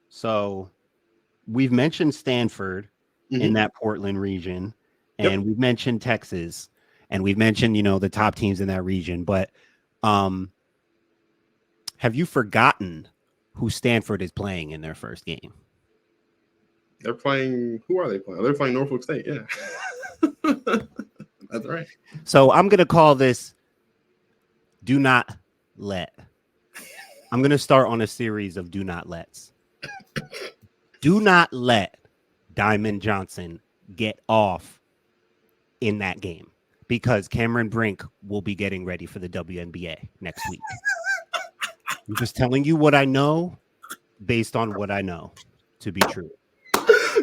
So we've mentioned Stanford in Mm-hmm. that Portland region, Yep. and we've mentioned Texas, and we've mentioned, the top teams in that region. But um, have you forgotten who Stanford is playing in their first game? They're playing. Who are they playing? They're playing Norfolk State. Yeah, that's right. So I'm going to call this do not let. I'm going to start on a series of do not lets. Do not let Diamond Johnson get off in that game because Cameron Brink will be getting ready for the WNBA next week. I'm just telling you what I know based on what I know to be true.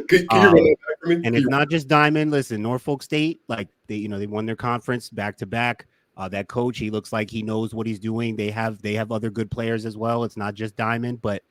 Can you run that back for me? And it's not just Diamond. Listen, Norfolk State, like they won their conference back to back. That coach, he looks like he knows what he's doing. They have other good players as well. It's not just Diamond, but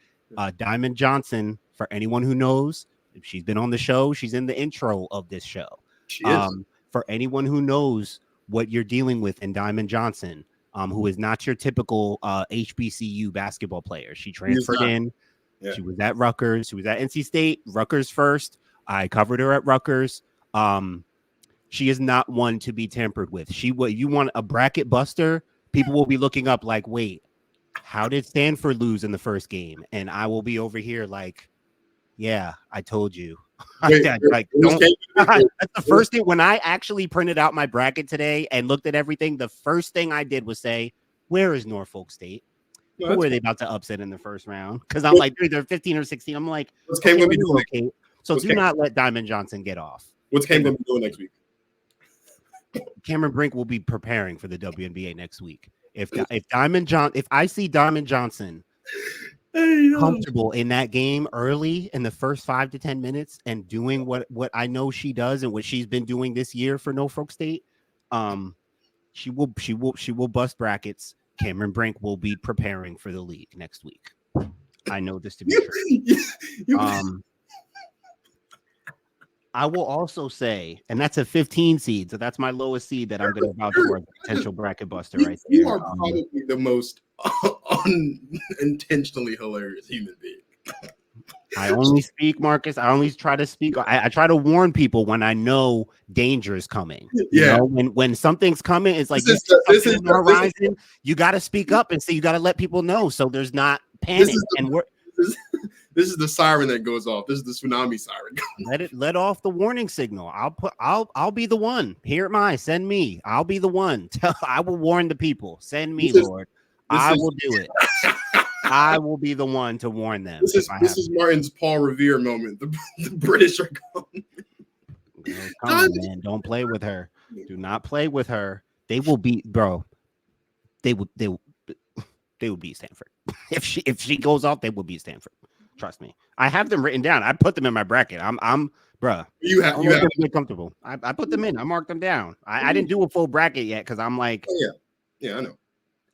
Diamond Johnson. For anyone who knows, she's been on the show. She's in the intro of this show. She is. For anyone who knows what you're dealing with in Diamond Johnson, who is not your typical HBCU basketball player. She transferred in. Yeah. She was at Rutgers. She was at NC State. Rutgers first. I covered her at Rutgers. She is not one to be tampered with. You want a bracket buster? People will be looking up like, wait, how did Stanford lose in the first game? And I will be over here like, yeah, I told you. That's the first thing. When I actually printed out my bracket today and looked at everything, the first thing I did was say, where is Norfolk State? Who are they about to upset in the first round? Because I'm like, they're 15 or 16. I'm like, okay. So do not let Diamond Johnson get off. What's Cam going to be doing next week? Cameron Brink will be preparing for the WNBA next week. If I see Diamond Johnson comfortable in that game early in the first 5 to 10 minutes and doing what I know she does and what she's been doing this year for Norfolk State, she will bust brackets. Cameron Brink will be preparing for the league next week. I know this to be true. I will also say, and that's a 15 seed, so that's my lowest seed that I'm going to vouch for as a potential bracket buster right there. You are probably the most unintentionally hilarious human being. I only speak, Marcus. I only try to speak. I try to warn people when I know danger is coming. You know, when something's coming, it's like this is on the horizon. You got to speak up and say you got to let people know so there's not panic. This is the siren that goes off. This is the tsunami siren. Let off the warning signal. I'll be the one. Here am I. Send me. I'll be the one. I will warn the people. Send me, Lord. I will do it. I will be the one to warn them. This is Martin's Paul Revere moment. The British are coming. Come on, man. Don't play with her. Do not play with her. They will beat, bro. They will beat Stanford. If she goes off, they will beat Stanford. Trust me. I have them written down. I put them in my bracket. I'm bruh. You have get comfortable. I put them in. I marked them down. I didn't do a full bracket yet because I'm like, yeah, I know.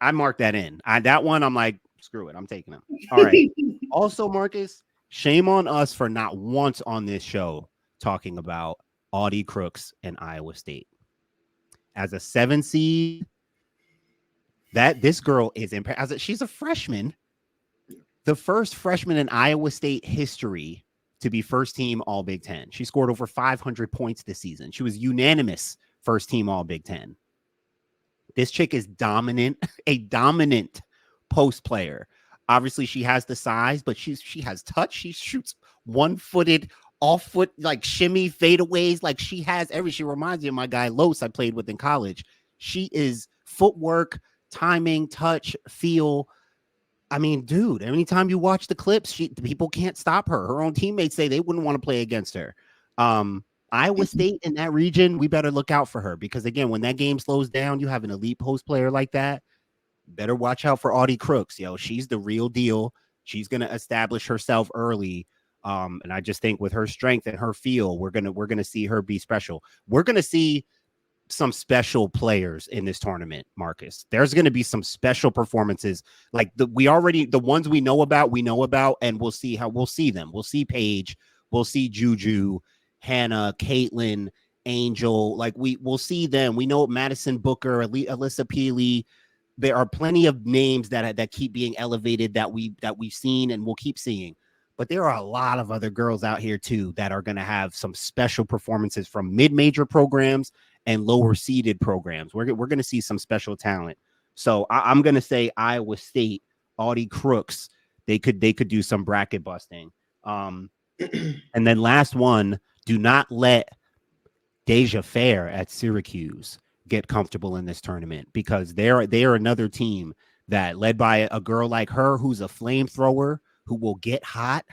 I marked that in. That one, I'm like, screw it. I'm taking them. All right. Also, Marcus, shame on us for not once on this show talking about Audie Crooks and Iowa State. As a 7 seed, this girl is she's a freshman. The first freshman in Iowa State history to be first team All Big Ten. She scored over 500 points this season. She was unanimous first team All Big Ten. This chick is dominant, a dominant post player. Obviously, she has the size, but she has touch. She shoots one-footed, off-foot, like shimmy fadeaways. Like she reminds me of my guy Los I played with in college. She is footwork, timing, touch, feel. I mean, dude, anytime you watch the clips, people can't stop her. Her own teammates say they wouldn't want to play against her. Iowa State in that region, we better look out for her because, again, when that game slows down, you have an elite post player like that. Better watch out for Audie Crooks. She's the real deal. She's going to establish herself early. And I just think with her strength and her feel, we're gonna see her be special. We're going to see some special players in this tournament, Marcus. There's going to be some special performances like the ones we know about, and we'll see them. We'll see Paige, we'll see Juju, Hannah, Caitlin, Angel. Like we'll see them. We know Madison Booker, Alyssa Peely. There are plenty of names that keep being elevated that we've seen and we'll keep seeing. but there are a lot of other girls out here too that are going to have some special performances from mid-major programs and lower seeded programs. We're going to see some special talent. So I'm going to say Iowa State, Audie Crooks, they could do some bracket busting. And then last one, do not let Deja Fair at Syracuse get comfortable in this tournament, because they are another team that, led by a girl like her who's a flamethrower, who will get hot.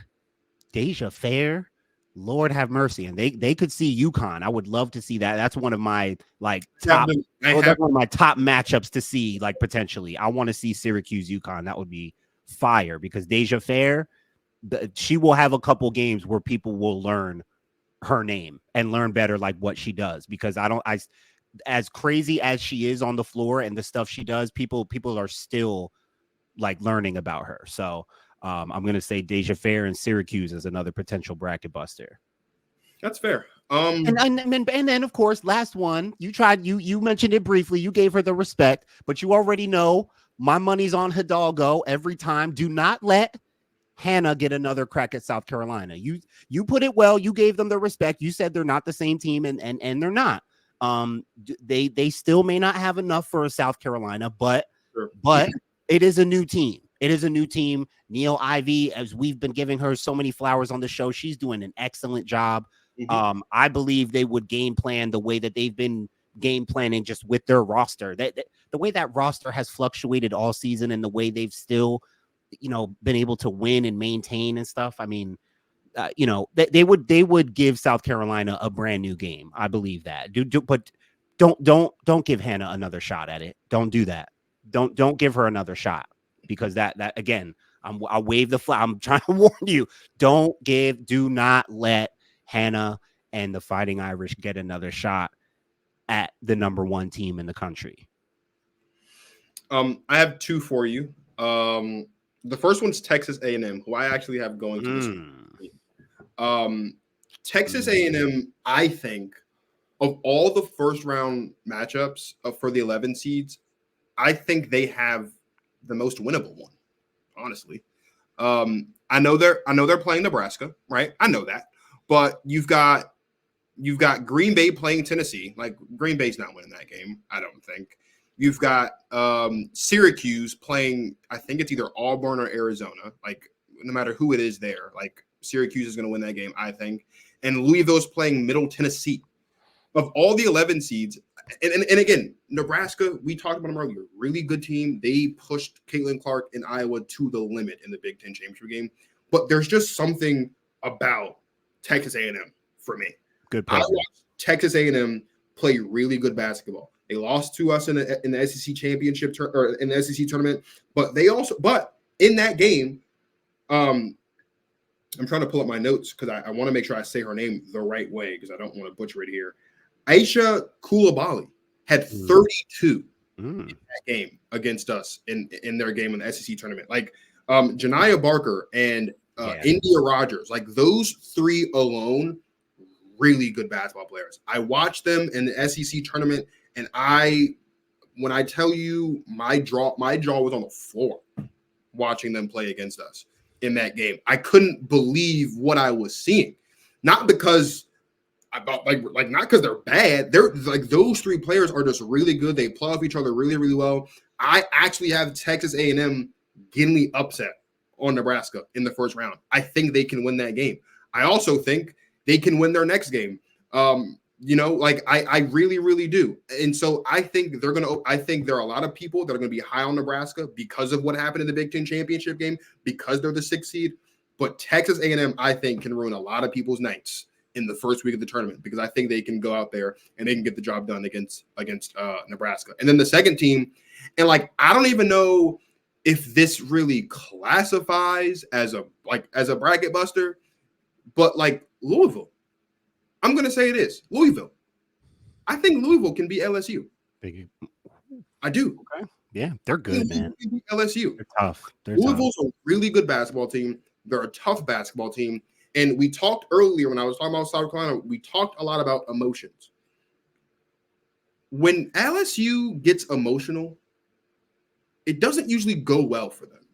Deja Fair, Lord have mercy. And they could see UConn. I would love to see that. That's one of my top that's one of my top matchups to see, potentially. I want to see Syracuse UConn. That would be fire, because Deja Fair, she will have a couple games where people will learn her name and learn better what she does, because as crazy as she is on the floor and the stuff she does, people are still learning about her. So I'm gonna say Deja Fair and Syracuse as another potential bracket buster. That's fair. And then of course, last one, you mentioned it briefly, you gave her the respect, but you already know my money's on Hidalgo every time. Do not let Hannah get another crack at South Carolina. You put it well. You gave them the respect. You said they're not the same team, and they're not. They still may not have enough for a South Carolina, but it is a new team. It is a new team. Neil Ivy, as we've been giving her so many flowers on the show, she's doing an excellent job. I believe they would game plan the way that they've been game planning, just with their roster. That the way that roster has fluctuated all season, and the way they've still been able to win and maintain and stuff. I mean, they would give South Carolina a brand new game. I believe that. But don't give Hannah another shot at it. Don't do that. Don't give her another shot, because that again, I'll wave the flag. I'm trying to warn you. Do not let Hannah and the Fighting Irish get another shot at the number one team in the country. I have two for you. The first one's Texas A&M, who I actually have going to this. Texas A&M, I think, of all the first round matchups for the 11 seeds, I think they have the most winnable one. Honestly, I know they're playing Nebraska, right? I know that, but you've got Green Bay playing Tennessee. Green Bay's not winning that game, I don't think. You've got Syracuse playing, I think it's either Auburn or Arizona. No matter who it is there, Syracuse is going to win that game, I think. And Louisville's playing Middle Tennessee. Of all the 11 seeds, and again, Nebraska, we talked about them earlier, really good team. They pushed Caitlin Clark in Iowa to the limit in the Big Ten championship game. But there's just something about Texas A&M for me. Good point. I watched Texas A&M play really good basketball. They lost to us in the SEC championship or in the SEC tournament, but in that game, I'm trying to pull up my notes because I want to make sure I say her name the right way, because I don't want to butcher it here. Aisha Coulibaly had 32 in that game against us in their game in the SEC tournament. Janiyah Barker and India Rogers, those three alone, really good basketball players. I watched them in the SEC tournament, and when I tell you my jaw was on the floor watching them play against us in that game. I couldn't believe what I was seeing. Not because not because they're bad. They're those three players are just really good. They play off each other really, really well. I actually have Texas A&M getting the upset on Nebraska in the first round. I think they can win that game. I also think they can win their next game. I really, really do. And so I think there are a lot of people that are going to be high on Nebraska because of what happened in the Big Ten championship game, because they're the 6th seed. But Texas A&M, I think, can ruin a lot of people's nights in the first week of the tournament, because I think they can go out there and they can get the job done against Nebraska. And then the second team, and I don't even know if this really classifies as a bracket buster, but Louisville. I'm going to say it is. Louisville. I think Louisville can beat LSU. I do. Okay. Yeah, they're good, man. LSU. They're tough. Louisville's a really good basketball team. They're a tough basketball team. And we talked earlier when I was talking about South Carolina, we talked a lot about emotions. When LSU gets emotional, it doesn't usually go well for them.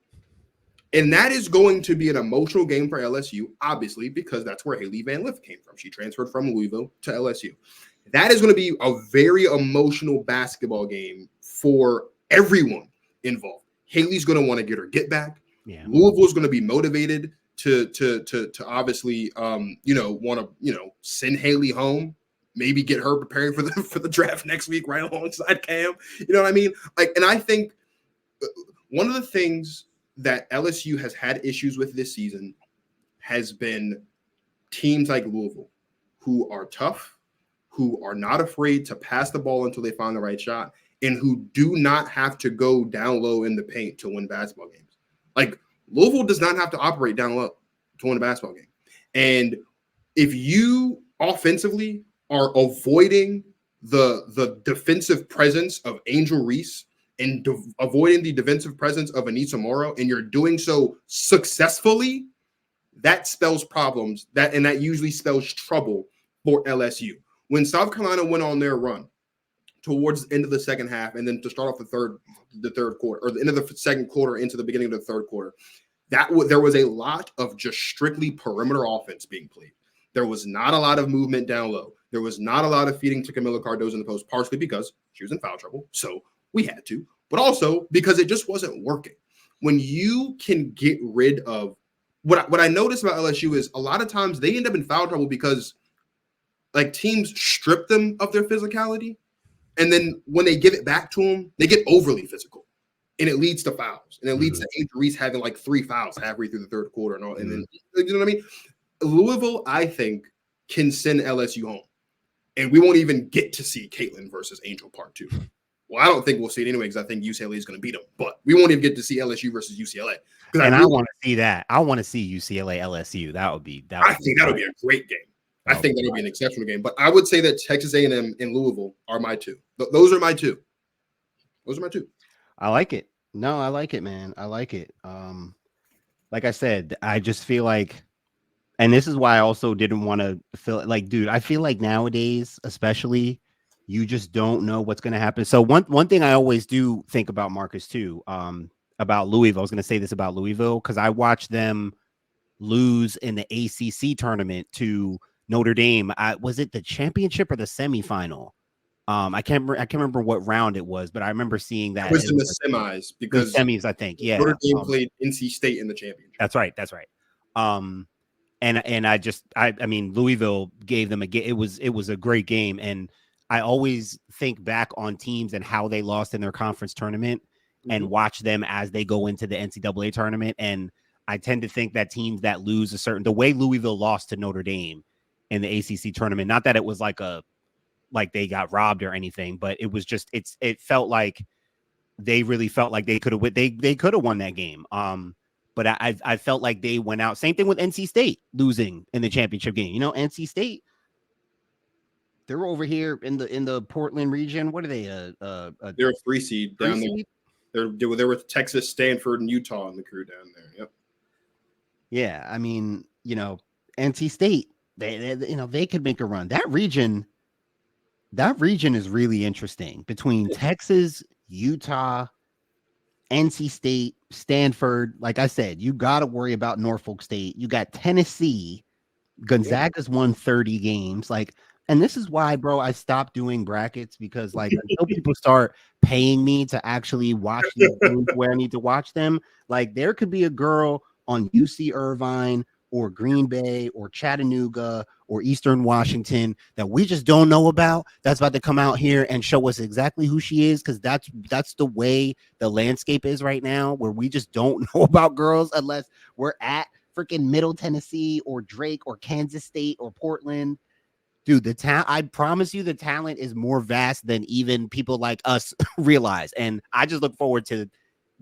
And that is going to be an emotional game for LSU, obviously, because that's where Haley Van Lith came from. She transferred from Louisville to LSU. That is going to be a very emotional basketball game for everyone involved. Haley's going to want to get her get back. Yeah. Louisville's going to be motivated to obviously want to send Haley home, maybe get her preparing for the draft next week right alongside Cam. You know what I mean? And I think one of the things that LSU has had issues with this season has been teams like Louisville, who are tough, who are not afraid to pass the ball until they find the right shot, and who do not have to go down low in the paint to win basketball games. Like, Louisville does not have to operate down low to win a basketball game. And if you offensively are avoiding the defensive presence of Angel Reese and avoiding the defensive presence of Anissa Morrow, and you're doing so successfully, that spells problems. That usually spells trouble for LSU. When South Carolina went on their run towards the end of the second half, and then to start off the third quarter, or the end of the second quarter into the beginning of the third quarter, there was a lot of just strictly perimeter offense being played. There was not a lot of movement down low. There was not a lot of feeding to Camila Cardozo in the post, partially because she was in foul trouble, so we had to, but also because it just wasn't working. When you can get rid of what I noticed about LSU is a lot of times they end up in foul trouble because like teams strip them of their physicality, and then when they give it back to them, they get overly physical, and it leads to fouls, and it leads to Angel Reese having like 3 fouls halfway through the third quarter, and all, and then you know what I mean. Louisville, I think, can send LSU home, and we won't even get to see Caitlin versus Angel Part 2. Well, I don't think we'll see it anyway because I think UCLA is going to beat them, but we won't even get to see LSU versus UCLA. And I want to see that. I want to see UCLA LSU. I think that would be a great game. I think that would be an exceptional game. But I would say that Texas A&M and Louisville are my two. Those are my two. I like it. No, I like it, man. I like it. Like I said, I just feel like, and this is why I also didn't want to feel like, dude, I feel like nowadays, especially, you just don't know what's going to happen. So one thing I always do think about, Marcus, too, about Louisville. I was going to say this about Louisville because I watched them lose in the ACC tournament to Notre Dame. Was it the championship or the semifinal? I can't remember what round it was, but I remember seeing that. It was in the semis because the semis, I think. Yeah, Notre Dame played NC State in the championship. That's right. And I mean, Louisville gave them a game. It was a great game, and I always think back on teams and how they lost in their conference tournament and watch them as they go into the NCAA tournament. And I tend to think that teams that lose the way Louisville lost to Notre Dame in the ACC tournament, not that it was like they got robbed or anything, but it was just, it felt like they really felt like they could have, they could have won that game. But I felt like they went out. Same thing with NC State losing in the championship game. You know, NC State, they're over here in the Portland region. What are they? They're a 3 seed down there. They're with Texas, Stanford, and Utah in the crew down there. Yep. Yeah, I mean, you know, NC State, they could make a run. That region is really interesting between Texas, Utah, NC State, Stanford. Like I said, you got to worry about Norfolk State. You got Tennessee. Gonzaga's won 30 games. Like, and this is why, bro, I stopped doing brackets because, like, until people start paying me to actually watch these games where I need to watch them, like, there could be a girl on UC Irvine or Green Bay or Chattanooga or Eastern Washington that we just don't know about that's about to come out here and show us exactly who she is, because that's the way the landscape is right now, where we just don't know about girls unless we're at freaking Middle Tennessee or Drake or Kansas State or Portland. Dude, I promise you the talent is more vast than even people like us realize. And I just look forward to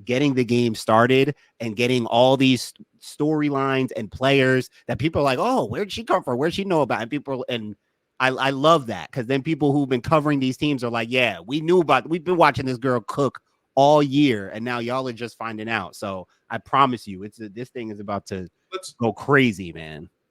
getting the game started and getting all these storylines and players that people are like, oh, where'd she come from? Where'd she know about? And I love that, because then people who've been covering these teams are like, yeah, we've been watching this girl cook all year, and now y'all are just finding out. So I promise you, this thing is about to go crazy, man.